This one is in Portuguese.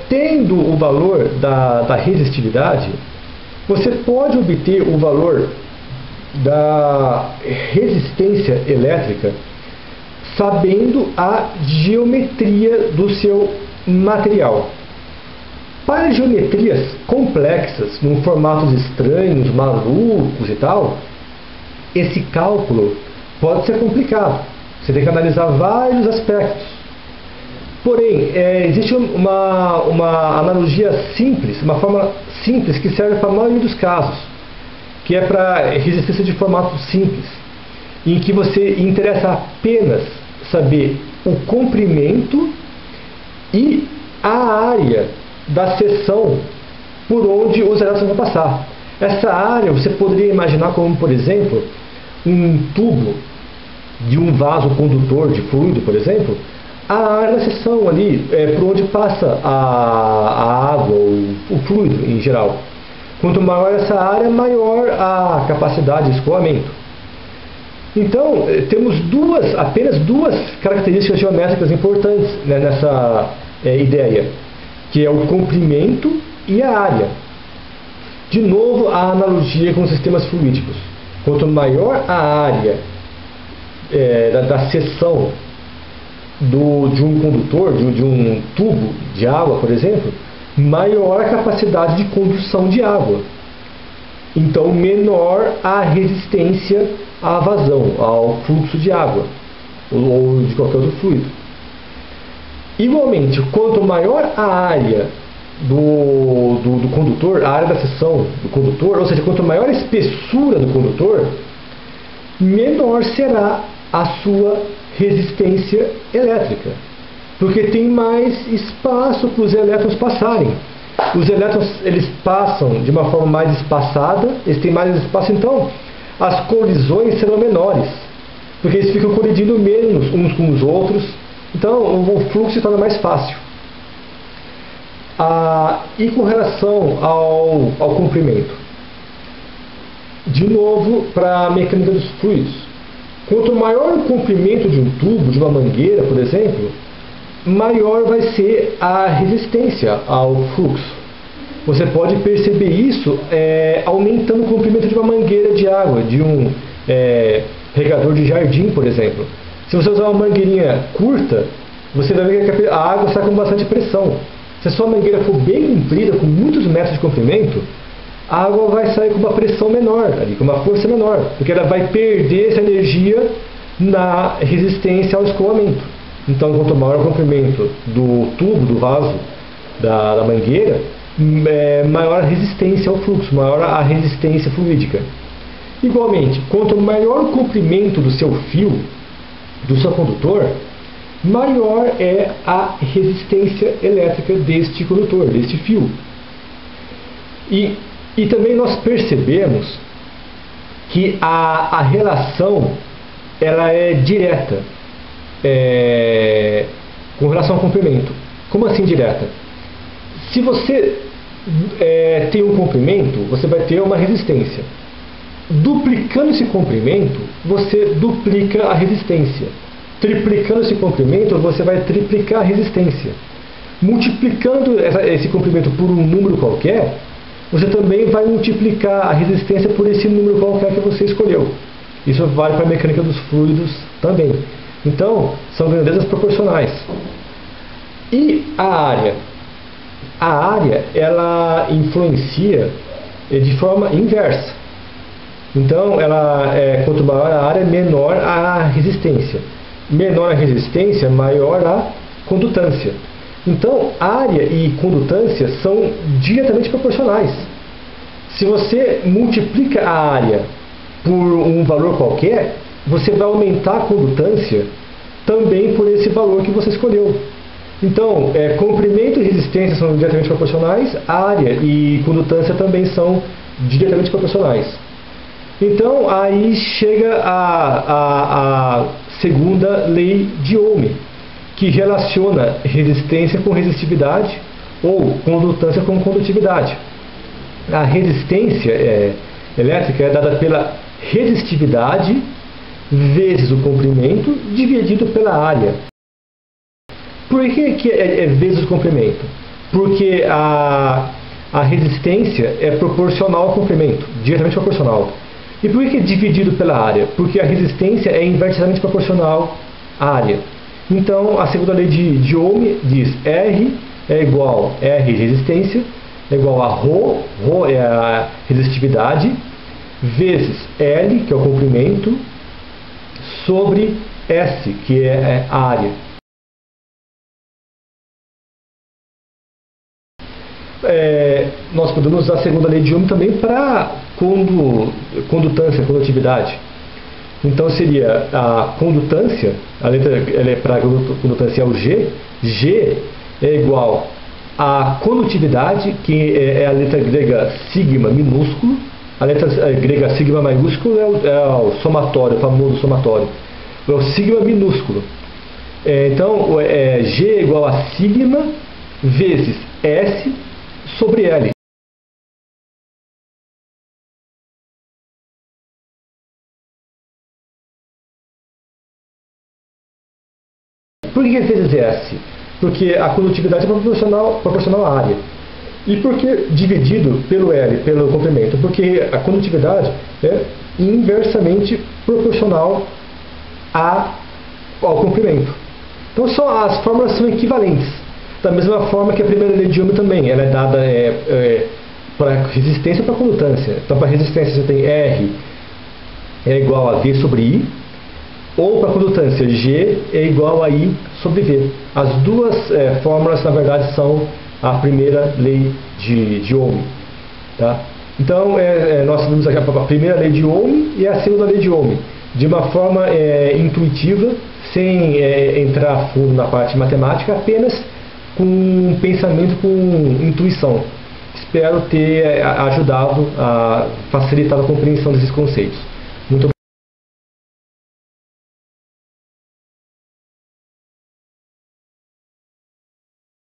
Tendo o valor da resistividade, você pode obter o valor da resistência elétrica sabendo a geometria do seu material. Para geometrias complexas, em formatos estranhos, malucos e tal, esse cálculo pode ser complicado. Você tem que analisar vários aspectos. Porém, existe uma analogia simples, uma forma simples que serve para a maioria dos casos, que é para resistência de formato simples, em que você interessa apenas saber o comprimento e a área da seção por onde os elétrons vão passar. Essa área você poderia imaginar como, por exemplo, um tubo de um vaso condutor de fluido, por exemplo, a área da seção ali, por onde passa a água, o fluido em geral. Quanto maior essa área, maior a capacidade de escoamento. Então, temos apenas duas características geométricas importantes, né, nessa ideia, que é o comprimento e a área. De novo, a analogia com os sistemas fluídicos. Quanto maior a área da seção de um condutor, de um tubo de água, por exemplo, maior a capacidade de condução de água. Então, menor a resistência à vazão, ao fluxo de água, ou de qualquer outro fluido. Igualmente, quanto maior a área do condutor, a área da seção do condutor, ou seja, quanto maior a espessura do condutor, menor será a sua resistência elétrica, porque tem mais espaço para os elétrons passarem. Os elétrons, eles passam de uma forma mais espaçada, eles têm mais espaço, então as colisões serão menores, porque eles ficam colidindo menos uns com os outros, então o fluxo se torna mais fácil. E com relação ao comprimento, de novo para a mecânica dos fluidos, quanto maior o comprimento de um tubo, de uma mangueira, por exemplo, maior vai ser a resistência ao fluxo. Você pode perceber isso aumentando o comprimento de uma mangueira de água, de um regador de jardim, por exemplo. Se você usar uma mangueirinha curta, você vai ver que a água sai com bastante pressão. Se a sua mangueira for bem comprida, com muitos metros de comprimento, a água vai sair com uma pressão menor, ali, com uma força menor, porque ela vai perder essa energia na resistência ao escoamento. Então, quanto maior o comprimento do tubo, do vaso, da mangueira, maior a resistência ao fluxo, maior a resistência fluídica. Igualmente, quanto maior o comprimento do seu fio, do seu condutor, maior é a resistência elétrica deste condutor, deste fio. E também nós percebemos que a relação ela é direta com relação ao comprimento. Como assim direta? Se você tem um comprimento, você vai ter uma resistência. Duplicando esse comprimento, você duplica a resistência. Triplicando esse comprimento, você vai triplicar a resistência. Multiplicando esse comprimento por um número qualquer, você também vai multiplicar a resistência por esse número qualquer que você escolheu. Isso vale para a mecânica dos fluidos também. Então, são grandezas proporcionais. E a área? A área, ela influencia de forma inversa. Então, quanto maior a área, menor a resistência. Menor a resistência, maior a condutância. Então, área e condutância são diretamente proporcionais. Se você multiplica a área por um valor qualquer, você vai aumentar a condutância também por esse valor que você escolheu. Então, comprimento e resistência são diretamente proporcionais, área e condutância também são diretamente proporcionais. Então, aí chega a segunda lei de Ohm, que relaciona resistência com resistividade ou condutância com condutividade. A resistência elétrica é dada pela resistividade vezes o comprimento dividido pela área. Por que é vezes o comprimento? porque a resistência é proporcional ao comprimento, diretamente proporcional. E por que é dividido pela área? Porque a resistência é inversamente proporcional à área. Então, a segunda lei de Ohm diz R é igual a R, resistência, é igual a ρ é a resistividade, vezes L, que é o comprimento, sobre S, que é a área. Nós podemos usar a segunda lei de Ohm também para condutância, condutividade. Então seria a condutância, a letra para condutância é o G. G é igual a condutividade, que é a letra grega sigma minúsculo. A letra grega sigma maiúsculo é o somatório, o famoso somatório. É o sigma minúsculo. Então G é igual a sigma vezes S sobre L. Por que vezes S? Porque a condutividade é proporcional à área. E por que dividido pelo L, pelo comprimento? Porque a condutividade é inversamente proporcional ao comprimento. Então as fórmulas são equivalentes. Da mesma forma que a primeira lei de Ohm também, ela é dada para resistência e para condutância. Então para resistência você tem R é igual a V sobre I, ou para condutância G é igual a I sobre V. As duas fórmulas na verdade são a primeira lei de Ohm. Tá? Então nós vimos aqui a primeira lei de Ohm e a segunda lei de Ohm de uma forma intuitiva, sem entrar a fundo na parte matemática, apenas com pensamento, com intuição. Espero ter ajudado a facilitar a compreensão desses conceitos.